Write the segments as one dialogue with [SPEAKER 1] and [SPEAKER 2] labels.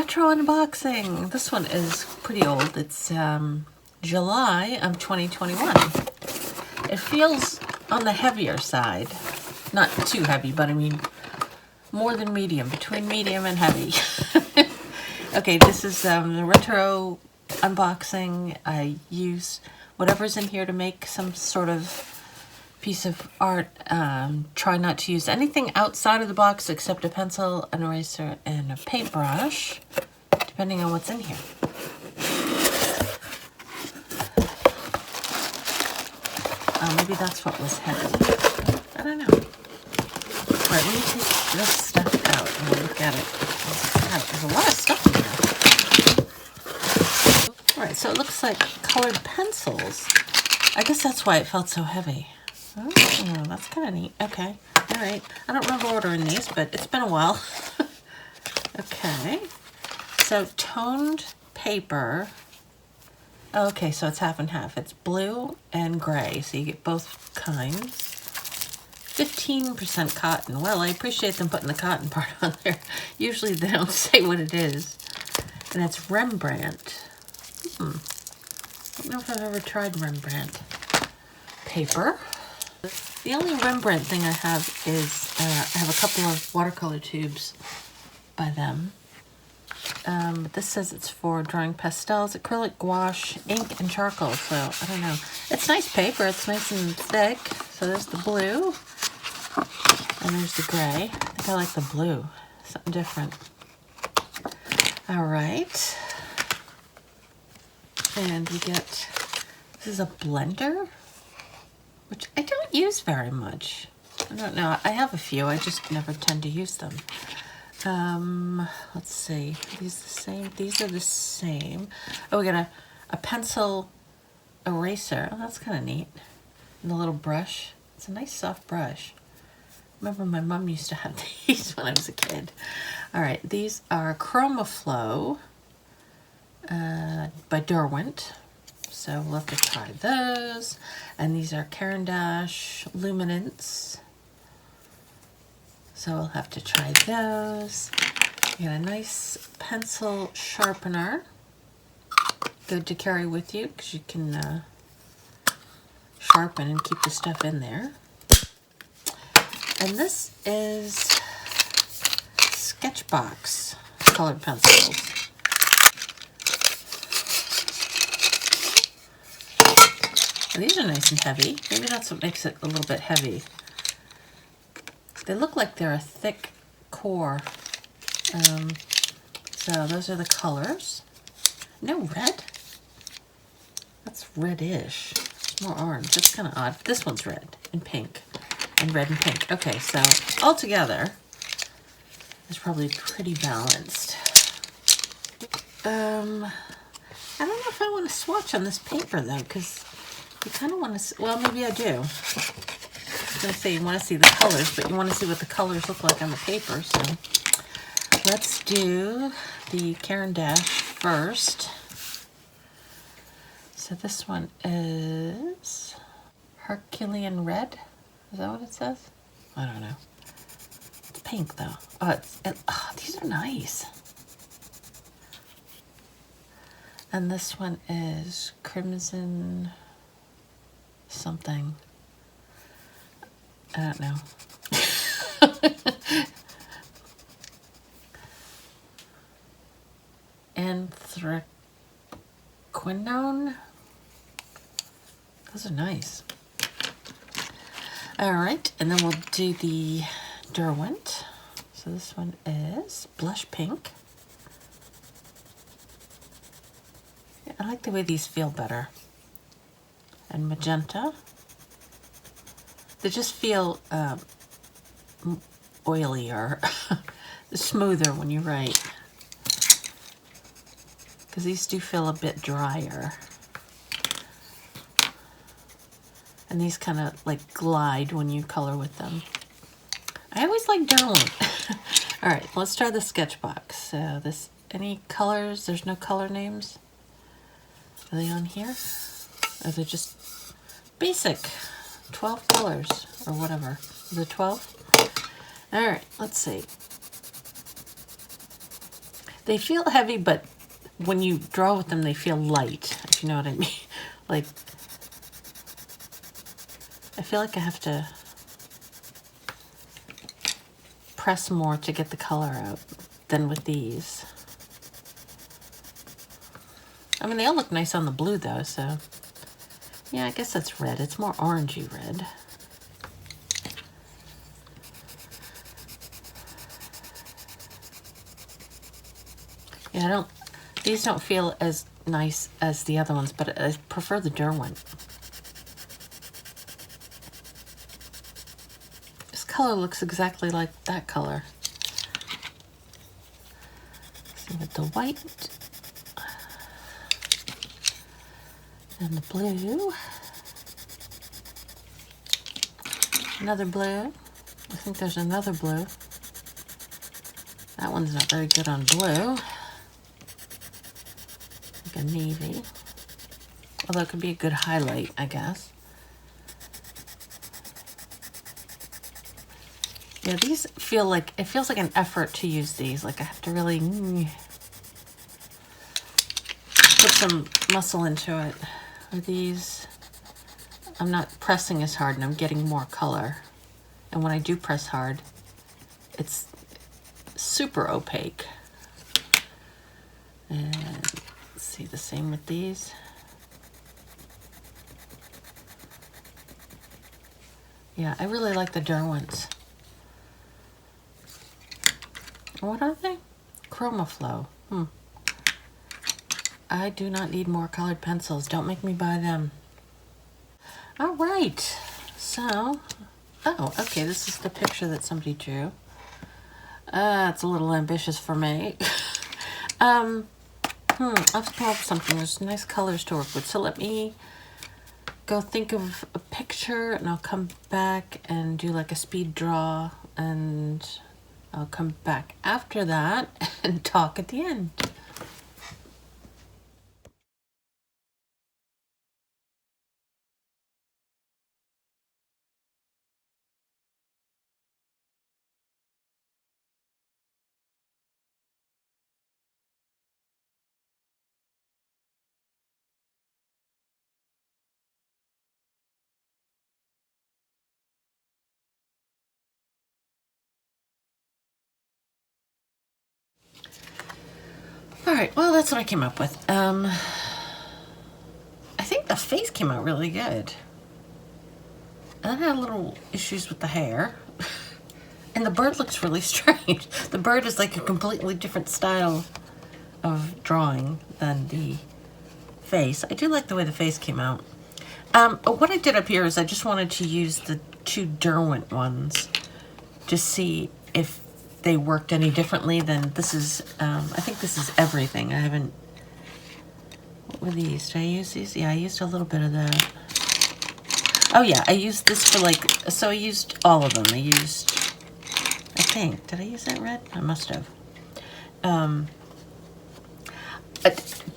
[SPEAKER 1] retro unboxing. This one is pretty old. It's July of 2021. It feels on the heavier side. Not too heavy, but I mean more than medium, between medium and heavy. Okay, this is the retro unboxing. I use whatever's in here to make some sort of piece of art. Try not to use anything outside of the box except a pencil, an eraser, and a paintbrush, depending on what's in here. Maybe that's what was heavy. I don't know. All right, let me take this stuff out and we'll look at it. God, there's a lot of stuff in here. All right, so it looks like colored pencils. I guess that's why it felt so heavy. Oh, that's kind of neat. Okay, all right. I don't remember ordering these, but it's been a while. Okay, so toned paper. Okay, so it's half and half. It's blue and gray, so you get both kinds. 15% cotton. Well, I appreciate them putting the cotton part on there. Usually they don't say what it is. And it's Rembrandt. I don't know if I've ever tried Rembrandt paper. The only Rembrandt thing I have is I have a couple of watercolor tubes by them. But this says it's for drawing pastels, acrylic, gouache, ink, and charcoal. So I don't know. It's nice paper. It's nice and thick. So there's the blue, and there's the gray. I think I like the blue. Something different. All right. And we get, this is a blender, which I don't use very much. I don't know. I have a few. I just never tend to use them. Let's see. Are these the same? These are the same. Oh, we got a pencil eraser. Oh, that's kind of neat. And a little brush. It's a nice soft brush. Remember my mom used to have these when I was a kid. All right. These are Chromaflow by Derwent. So we'll have to try those. And these are Caran d'Ache Luminance. So we'll have to try those. You got a nice pencil sharpener. Good to carry with you because you can sharpen and keep the stuff in there. And this is Sketchbox colored pencils. These are nice and heavy. Maybe that's what makes it a little bit heavy. They look like they're a thick core. So those are the colors. No red. That's reddish. It's more orange. That's kind of odd. This one's red and pink. And red and pink. Okay, so altogether, it's probably pretty balanced. I don't know if I want to swatch on this paper though, because you kind of want to, well, maybe I do. I was going to say you want to see the colors, but you want to see what the colors look like on the paper. So let's do the Caran d'Ache first. So this one is Herculean Red. Is that what it says? I don't know. It's pink though. Oh, these are nice. And this one is Crimson something. I don't know. Anthraquinone. Those are nice. All right, and then we'll do the Derwent. So this one is Blush Pink. Yeah, I like the way these feel better. And Magenta. They just feel oilier, smoother when you write. Because these do feel a bit drier. And these kind of like glide when you color with them. I always like Derwent. All right, let's try the Sketchbox. So this, any colors? There's no color names. Are they on here? Or are they just basic? 12 colors or whatever. Is it 12? All right, let's see. They feel heavy, but when you draw with them, they feel light, if you know what I mean. Like, I feel like I have to press more to get the color out than with these. I mean, they all look nice on the blue though, so yeah, I guess that's red. It's more orangey red. Yeah, these don't feel as nice as the other ones, but I prefer the Derwent. This color looks exactly like that color. So with the white and the blue, another blue. I think there's another blue. That one's not very good on blue. Like a navy. Although it could be a good highlight, I guess. Yeah, these feel like, it feels like an effort to use these. Like I have to really put some muscle into it. With these, I'm not pressing as hard and I'm getting more color. And when I do press hard, it's super opaque. And let's see, the same with these. Yeah, I really like the Derwents. What are they? ChromaFlow. I do not need more colored pencils. Don't make me buy them. All right. So, oh, okay, this is the picture that somebody drew. It's a little ambitious for me. I'll have to come up with something. There's nice colors to work with. So let me go think of a picture and I'll come back and do like a speed draw, and I'll come back after that and talk at the end. All right, well, that's what I came up with. I think the face came out really good. I had a little issues with the hair. And the bird looks really strange. The bird is like a completely different style of drawing than the face. I do like the way the face came out. What I did up here is I just wanted to use the two Derwent ones to see if they worked any differently than this is. I think this is everything. I haven't. What were these? Did I use these? Yeah, I used a little bit of that. Oh yeah, I used this for like, so I used all of them. I used, I think, did I use that red? I must have.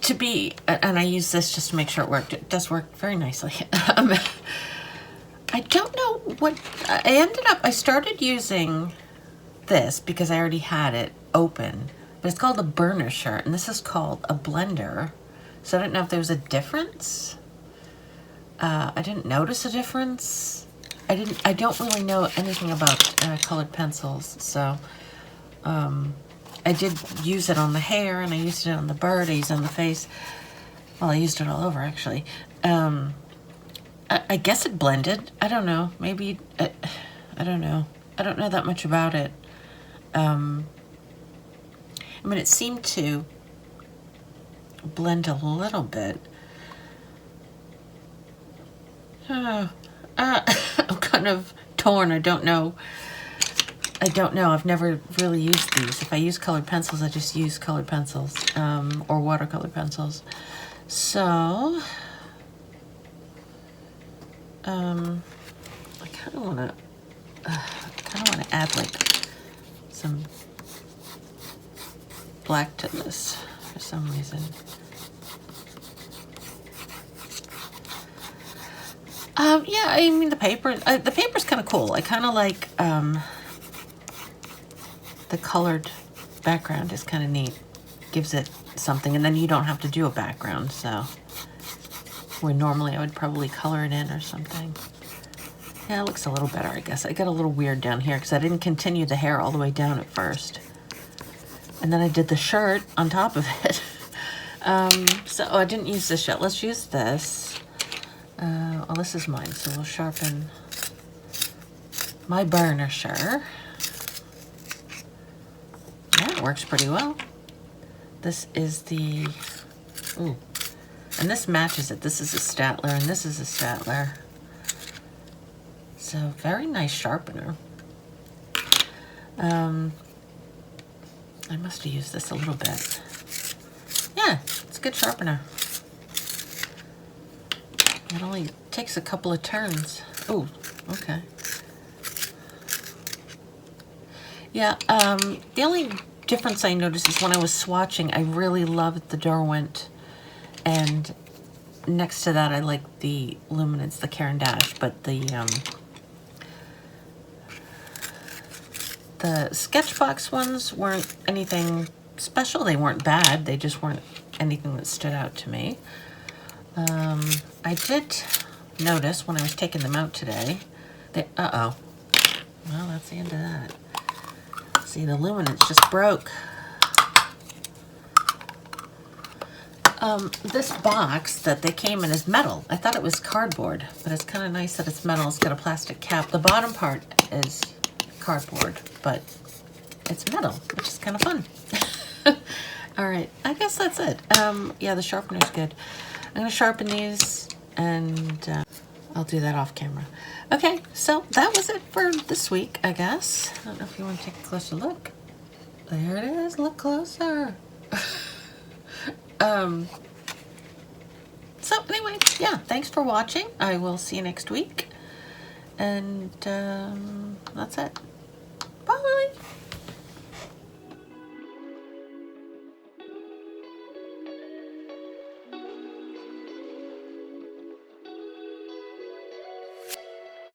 [SPEAKER 1] To be, and I used this just to make sure it worked. It does work very nicely. I don't know what, I started using this because I already had it open, but it's called a burnisher, and this is called a blender. So I don't know if there was a difference. I didn't notice a difference. I don't really know anything about colored pencils, so I did use it on the hair, and I used it on the bird, I used it on the face. Well, I used it all over, actually. I guess it blended. I don't know. Maybe, I don't know. I don't know that much about it. I mean, it seemed to blend a little bit. I'm kind of torn. I don't know. I've never really used these. If I use colored pencils, I just use colored pencils, or watercolor pencils. So, I kind of want to add like some black to this for some reason. Yeah, I mean the paper's kind of cool. I kind of like the colored background is kind of neat. gives it something, and then you don't have to do a background, so where normally I would probably color it in or something. Yeah, it looks a little better, I guess. I got a little weird down here because I didn't continue the hair all the way down at first. And then I did the shirt on top of it. So I didn't use this yet. Let's use this. Well, this is mine, so we'll sharpen my burnisher. Yeah, it works pretty well. This is the, ooh, and this matches it. This is a Statler and this is a Statler. So very nice sharpener. I must have used this a little bit. Yeah, it's a good sharpener. It only takes a couple of turns. Oh, okay. Yeah, the only difference I noticed is when I was swatching, I really loved the Derwent, and next to that I like the Luminance, the Caran d'Ache, but the Sketchbox ones weren't anything special. They weren't bad, they just weren't anything that stood out to me. I did notice when I was taking them out today, they, well, that's the end of that. See, the Luminance just broke. This box that they came in is metal. I thought it was cardboard, but it's kind of nice that it's metal. It's got a plastic cap. The bottom part is cardboard, but it's metal, which is kind of fun. All right, I guess that's it. Yeah, the sharpener's good. I'm gonna sharpen these, and I'll do that off camera. Okay, so that was it for this week, I guess. I don't know if you want to take a closer look. There it is, look closer. So anyway, yeah, thanks for watching. I will see you next week. And that's it. Bye.